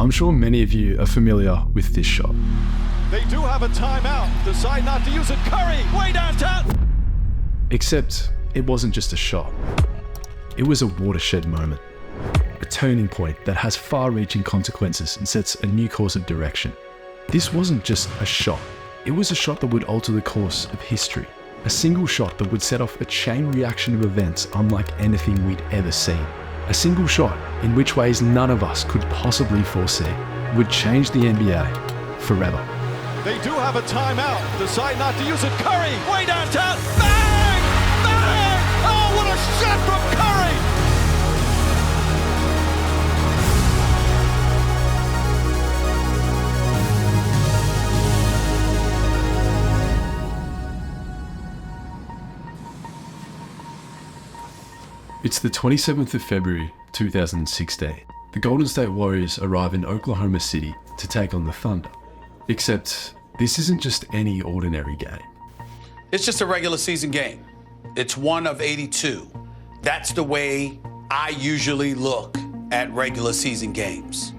I'm sure many of you are familiar with this shot. They do have a timeout. Decide not to use it. Curry, way downtown. Except it wasn't just a shot. It was a watershed moment. A turning point that has far-reaching consequences and sets a new course of direction. This wasn't just a shot. It was a shot that would alter the course of history. A single shot that would set off a chain reaction of events unlike anything we'd ever seen. A single shot, in which ways none of us could possibly foresee, would change the NBA forever. They do have a timeout. Decide not to use it. Curry, way downtown. Bang! Bang! Oh, what a shot from Curry! It's the 27th of February 2016. The Golden State Warriors arrive in Oklahoma City to take on the Thunder. Except this isn't just any ordinary game. It's just a regular season game. It's one of 82. That's the way I usually look at regular season games.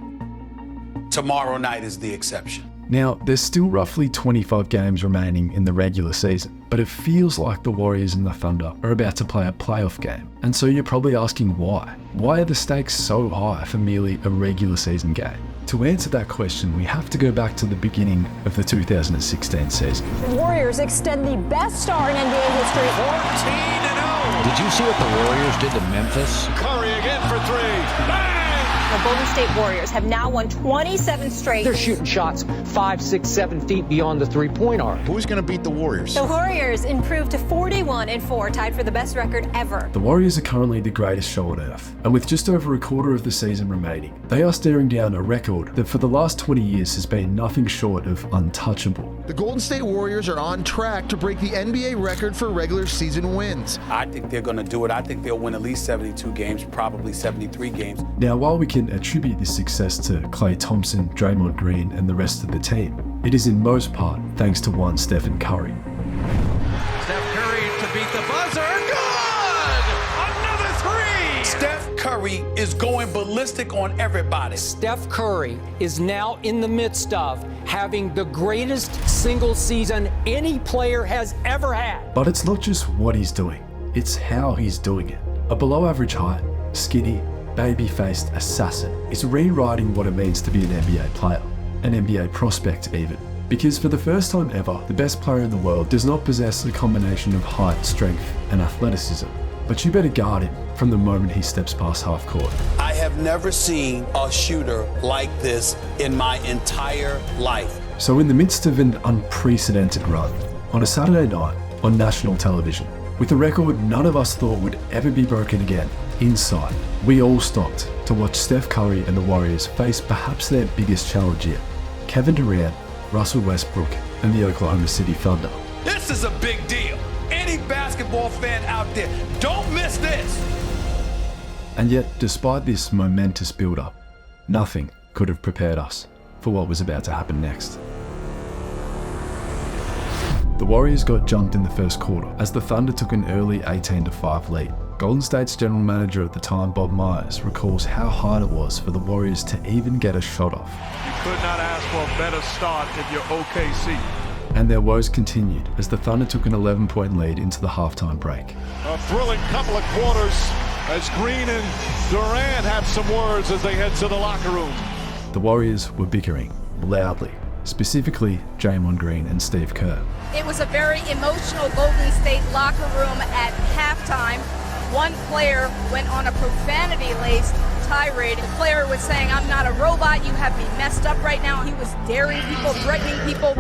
Tomorrow night is the exception. Now, there's still roughly 25 games remaining in the regular season, but it feels like the Warriors and the Thunder are about to play a playoff game. And so you're probably asking why? Why are the stakes so high for merely a regular season game? To answer that question, we have to go back to the beginning of the 2016 season. The Warriors extend the best star in NBA history. 14-0. Did you see what the Warriors did to Memphis? Curry again for three. Bang! The Golden State Warriors have now won 27 straight. They're shooting shots 5, 6, 7 feet beyond the three-point arc. Who's going to beat the Warriors? The Warriors improved to 41-4, tied for the best record ever. The Warriors are currently the greatest show on earth, and with just over a quarter of the season remaining, they are staring down a record that for the last 20 years has been nothing short of untouchable. The Golden State Warriors are on track to break the NBA record for regular season wins. I think they're going to do it. I think they'll win at least 72 games, probably 73 games. Now, while we can attribute this success to Klay Thompson, Draymond Green, and the rest of the team, it is in most part thanks to one Stephen Curry. Steph Curry to beat the buzzer. Good! Another three! Steph Curry is going ballistic on everybody. Steph Curry is now in the midst of having the greatest single season any player has ever had. But it's not just what he's doing, it's how he's doing it. A below average height, skinny, baby-faced assassin is rewriting what it means to be an NBA player, an NBA prospect even. Because for the first time ever, the best player in the world does not possess a combination of height, strength, and athleticism. But you better guard him from the moment he steps past half court. I have never seen a shooter like this in my entire life. So in the midst of an unprecedented run, on a Saturday night on national television, with a record none of us thought would ever be broken again, inside, we all stopped to watch Steph Curry and the Warriors face perhaps their biggest challenge yet, Kevin Durant, Russell Westbrook, and the Oklahoma City Thunder. This is a big deal. Any basketball fan out there, don't miss this. And yet, despite this momentous build-up, nothing could have prepared us for what was about to happen next. The Warriors got jumped in the first quarter as the Thunder took an early 18-5 lead. Golden State's general manager at the time, Bob Myers, recalls how hard it was for the Warriors to even get a shot off. You could not ask for a better start if you're OKC. And their woes continued as the Thunder took an 11-point lead into the halftime break. A thrilling couple of quarters as Green and Durant have some words as they head to the locker room. The Warriors were bickering loudly, specifically Draymond Green and Steve Kerr. It was a very emotional Golden State locker room at halftime. One player went on a profanity-laced tirade. The player was saying, "I'm not a robot, you have me messed up right now." He was daring people, threatening people.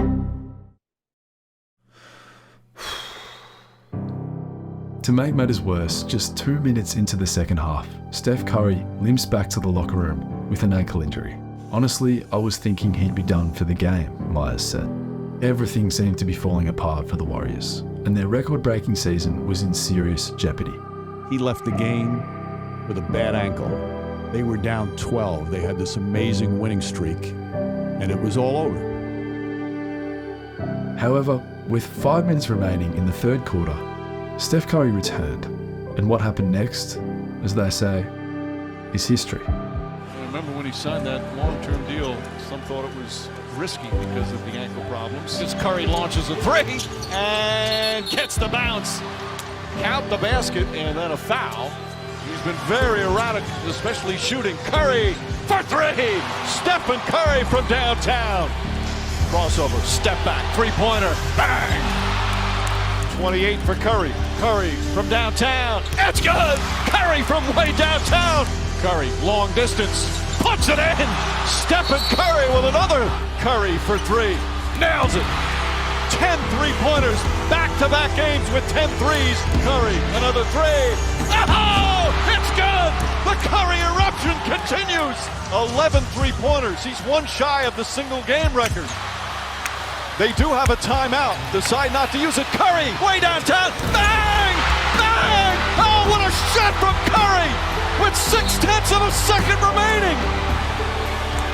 To make matters worse, just 2 minutes into the second half, Steph Curry limps back to the locker room with an ankle injury. Honestly, I was thinking he'd be done for the game, Myers said. Everything seemed to be falling apart for the Warriors, and their record-breaking season was in serious jeopardy. He left the game with a bad ankle. They were down 12. They had this amazing winning streak, and it was all over. However, with 5 minutes remaining in the third quarter, Steph Curry returned, and what happened next, as they say, is history. I remember when he he signed that long-term deal, some thought it was risky because of the ankle problems. As Curry launches a three and gets the bounce. Count the basket and then a foul. He's been very erratic, especially shooting. Curry for three. Stephen Curry from downtown. Crossover, step back, three-pointer, bang! 28 for Curry. Curry from downtown. It's good! Curry from way downtown. Curry, long distance, puts it in. Stephen Curry with another. Curry for three. Nails it. 10 three-pointers. Back-to-back games with 10 threes. Curry, another three. Oh! It's good! The Curry eruption continues. 11 three-pointers. He's one shy of the single-game record. They do have a timeout. Decide not to use it. Curry, way downtown. Bang! Bang! Oh, what a shot from Curry! With 0.6 of a second remaining.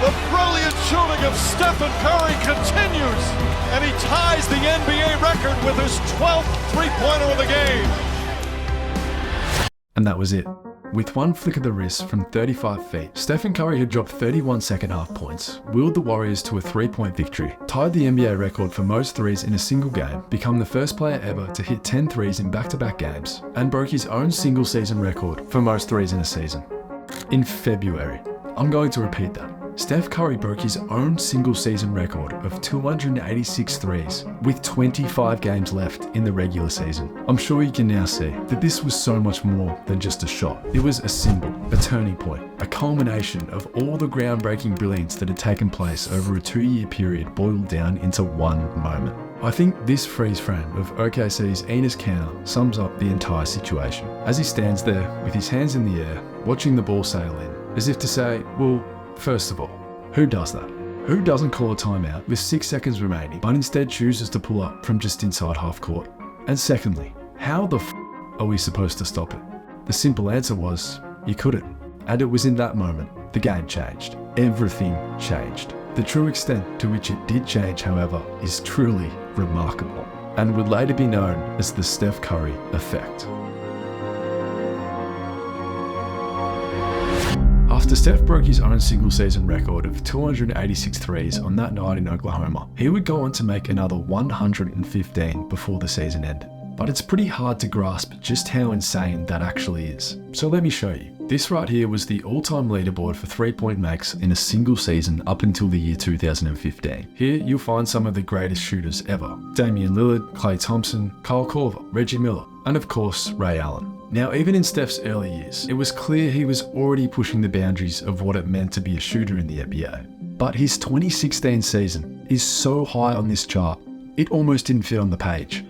The brilliant shooting of Stephen Curry continues. And he ties the NBA record with his 12th three-pointer of the game. And that was it. With one flick of the wrist from 35 feet, Stephen Curry had dropped 31 second-half points, willed the Warriors to a three-point victory, tied the NBA record for most threes in a single game, become the first player ever to hit 10 threes in back-to-back games, and broke his own single-season record for most threes in a season. In February, I'm going to repeat that. Steph Curry broke his own single-season record of 286 threes with 25 games left in the regular season. I'm sure you can now see that this was so much more than just a shot. It was a symbol, a turning point, a culmination of all the groundbreaking brilliance that had taken place over a 2-year period boiled down into one moment. I think this freeze frame of OKC's Enes Kanter sums up the entire situation. As he stands there with his hands in the air, watching the ball sail in, as if to say, well, first of all, who does that? Who doesn't call a timeout with 6 seconds remaining, but instead chooses to pull up from just inside half court? And secondly, how the are we supposed to stop it? The simple answer was, you couldn't. And it was in that moment, the game changed. Everything changed. The true extent to which it did change, however, is truly remarkable, and would later be known as the Steph Curry effect. After Steph broke his own single-season record of 286 threes on that night in Oklahoma, he would go on to make another 115 before the season ended. But it's pretty hard to grasp just how insane that actually is. So let me show you. This right here was the all-time leaderboard for three-point makes in a single season up until the year 2015. Here you'll find some of the greatest shooters ever. Damian Lillard, Klay Thompson, Kyle Korver, Reggie Miller, and of course, Ray Allen. Now, even in Steph's early years, it was clear he was already pushing the boundaries of what it meant to be a shooter in the NBA. But his 2016 season is so high on this chart, it almost didn't fit on the page.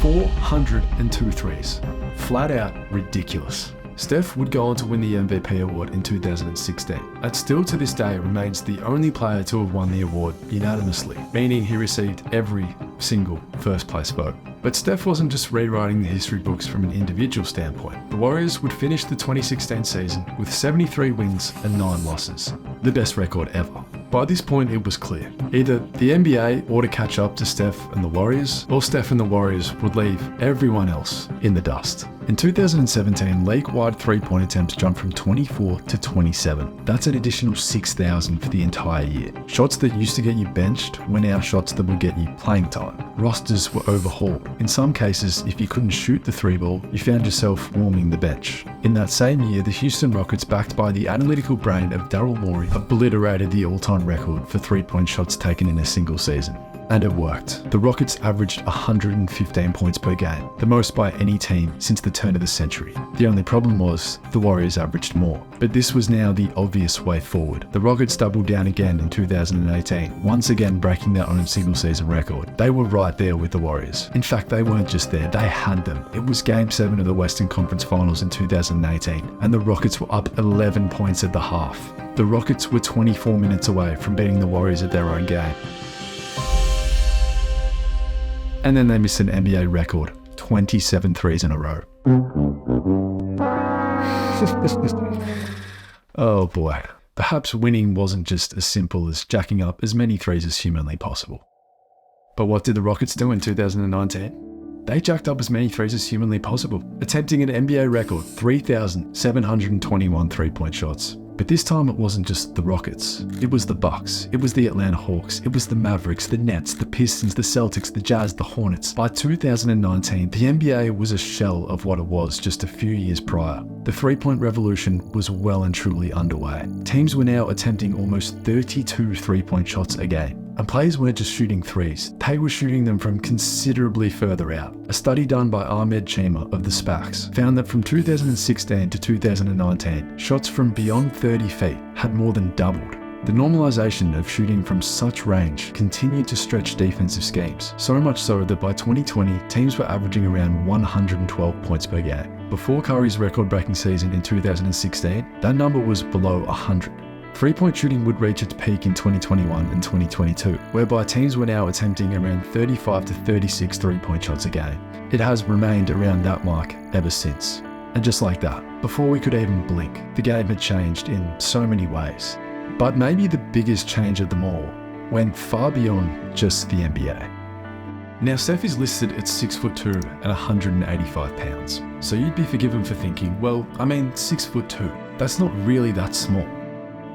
402 threes. Flat out ridiculous. Steph would go on to win the MVP award in 2016, and still to this day remains the only player to have won the award unanimously, meaning he received every single first place vote. But Steph wasn't just rewriting the history books from an individual standpoint. The Warriors would finish the 2016 season with 73 wins and 9 losses, the best record ever. By this point, it was clear. Either the NBA ought to catch up to Steph and the Warriors, or Steph and the Warriors would leave everyone else in the dust. In 2017, league-wide three-point attempts jumped from 24 to 27. That's an additional 6,000 for the entire year. Shots that used to get you benched were now shots that would get you playing time. Rosters were overhauled. In some cases, if you couldn't shoot the three ball, you found yourself warming the bench. In that same year, the Houston Rockets, backed by the analytical brain of Daryl Morey, obliterated the all-time record for three-point shots taken in a single season. And it worked. The Rockets averaged 115 points per game, the most by any team since the turn of the century. The only problem was, the Warriors averaged more. But this was now the obvious way forward. The Rockets doubled down again in 2018, once again breaking their own single season record. They were right there with the Warriors. In fact, they weren't just there, they had them. It was Game 7 of the Western Conference Finals in 2018, and the Rockets were up 11 points at the half. The Rockets were 24 minutes away from beating the Warriors at their own game. And then they missed an NBA record, 27 threes in a row. Oh boy. Perhaps winning wasn't just as simple as jacking up as many threes as humanly possible. But what did the Rockets do in 2019? they jacked up as many threes as humanly possible, attempting an NBA record 3,721 three-point shots. But this time it wasn't just the Rockets. It was the Bucks. It was the Atlanta Hawks. It was the Mavericks, the Nets, the Pistons, the Celtics, the Jazz, the Hornets. By 2019, the NBA was a shell of what it was just a few years prior. The three-point revolution was well and truly underway. Teams were now attempting almost 32 three-point shots a game. And players weren't just shooting threes, they were shooting them from considerably further out. A study done by Ahmed Chima of the SPACs found that from 2016 to 2019, shots from beyond 30 feet had more than doubled. The normalization of shooting from such range continued to stretch defensive schemes, so much so that by 2020, teams were averaging around 112 points per game. Before Curry's record-breaking season in 2016, that number was below 100. Three-point shooting would reach its peak in 2021 and 2022, whereby teams were now attempting around 35 to 36 three-point shots a game. It has remained around that mark ever since. And just like that, before we could even blink, the game had changed in so many ways. But maybe the biggest change of them all went far beyond just the NBA. Now, Steph is listed at 6'2" and 185 pounds. So you'd be forgiven for thinking, well, 6'2", that's not really that small.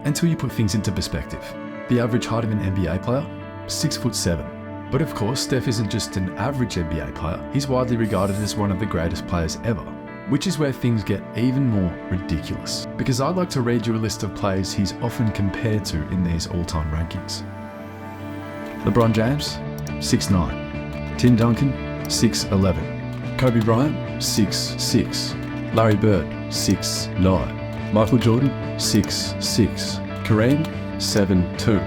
Until you put things into perspective. The average height of an NBA player? 6'7". But of course, Steph isn't just an average NBA player, he's widely regarded as one of the greatest players ever. Which is where things get even more ridiculous. Because I'd like to read you a list of players he's often compared to in these all-time rankings. LeBron James, 6'9". Tim Duncan, 6'11". Kobe Bryant, 6'6". Larry Bird, 6'9". Michael Jordan, 6'6". Kareem, 7'2".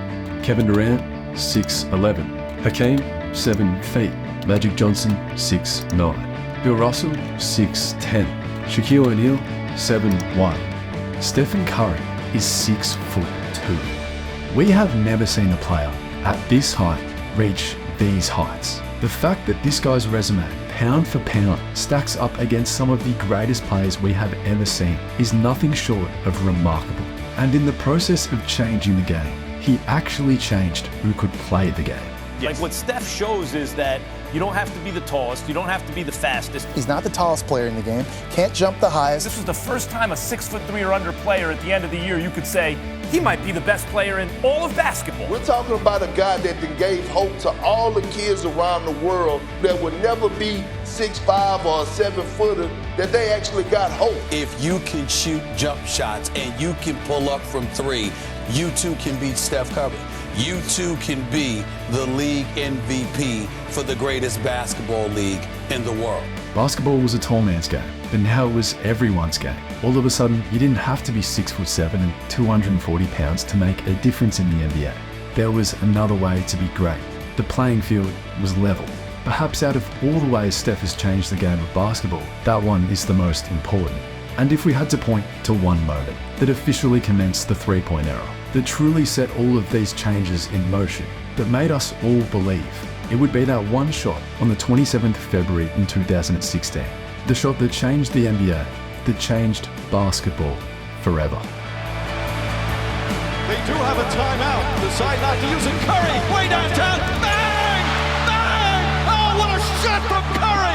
Kevin Durant, 6'11". Hakeem, 7 feet. Magic Johnson, 6'9". Bill Russell, 6'10". Shaquille O'Neal, 7'1". Stephen Curry is 6'2". We have never seen a player at this height reach these heights. The fact that this guy's resume, pound for pound, stacks up against some of the greatest players we have ever seen is nothing short of remarkable. And in the process of changing the game, he actually changed who could play the game. Like what Steph shows is that you don't have to be the tallest, you don't have to be the fastest. He's not the tallest player in the game, can't jump the highest. This was the first time a 6'3" or under player at the end of the year you could say he might be the best player in all of basketball. We're talking about a guy that gave hope to all the kids around the world that would never be 6'5" or a 7-footer, that they actually got hope. If you can shoot jump shots and you can pull up from three, you too can beat Steph Curry. You too can be the league MVP for the greatest basketball league in the world. Basketball was a tall man's game, but now it was everyone's game. All of a sudden, you didn't have to be 6'7" and 240 pounds to make a difference in the NBA. There was another way to be great. The playing field was level. Perhaps out of all the ways Steph has changed the game of basketball, that one is the most important. And if we had to point to one moment that officially commenced the three-point era, that truly set all of these changes in motion, that made us all believe, it would be that one shot on the 27th of February in 2016. The shot that changed the NBA, that changed basketball forever. They do have a timeout. Decide not to use it. Curry, way downtown. Bang! Bang! Oh, what a shot from Curry!